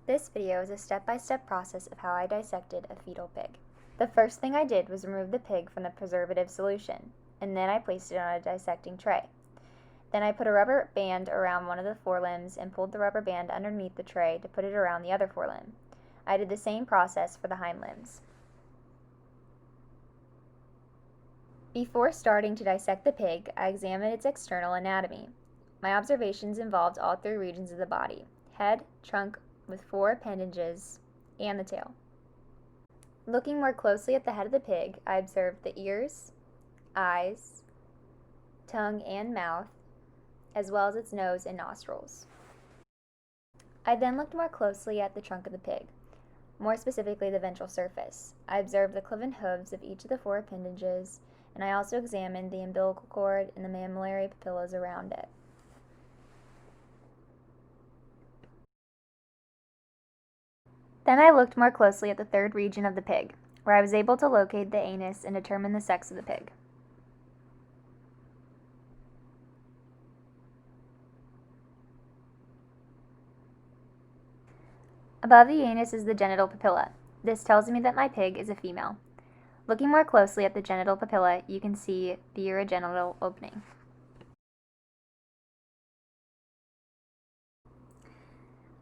This video is a step-by-step process of how I dissected a fetal pig. The first thing I did was remove the pig from the preservative solution, and then I placed it on a dissecting tray. Then I put a rubber band around one of the forelimbs and pulled the rubber band underneath the tray to put it around the other forelimb. I did the same process for the hind limbs. Before starting to dissect the pig, I examined its external anatomy. My observations involved all three regions of the body: head, trunk with 4 appendages, and the tail. Looking more closely at the head of the pig, I observed the ears, eyes, tongue and mouth, as well as its nose and nostrils. I then looked more closely at the trunk of the pig, more specifically the ventral surface. I observed the cloven hooves of each of the 4 appendages, and I also examined the umbilical cord and the mammillary papillas around it. Then I looked more closely at the third region of the pig, where I was able to locate the anus and determine the sex of the pig. Above the anus is the genital papilla. This tells me that my pig is a female. Looking more closely at the genital papilla, you can see the urogenital opening.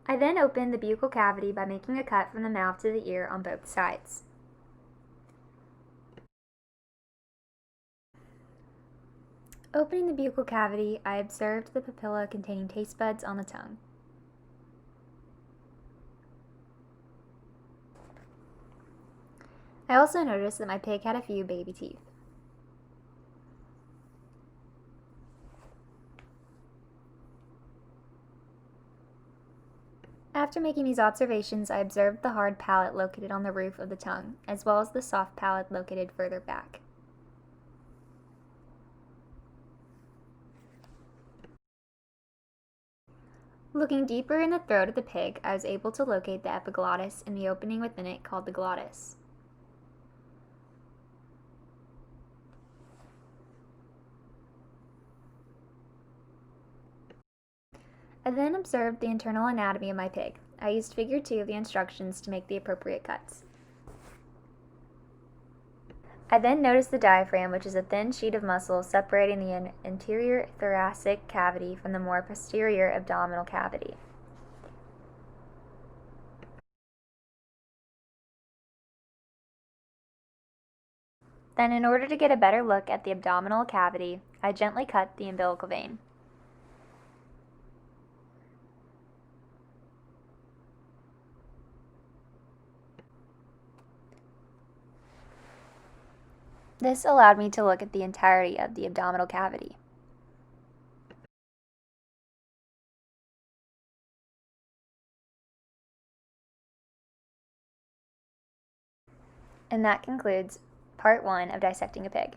I then opened the buccal cavity by making a cut from the mouth to the ear on both sides. Opening the buccal cavity, I observed the papilla containing taste buds on the tongue. I also noticed that my pig had a few baby teeth. After making these observations, I observed the hard palate located on the roof of the tongue, as well as the soft palate located further back. Looking deeper in the throat of the pig, I was able to locate the epiglottis and the opening within it called the glottis. I then observed the internal anatomy of my pig. I used figure 2 of the instructions to make the appropriate cuts. I then noticed the diaphragm, which is a thin sheet of muscle separating the anterior thoracic cavity from the more posterior abdominal cavity. Then, in order to get a better look at the abdominal cavity, I gently cut the umbilical vein. This allowed me to look at the entirety of the abdominal cavity. And that concludes part 1 of dissecting a pig.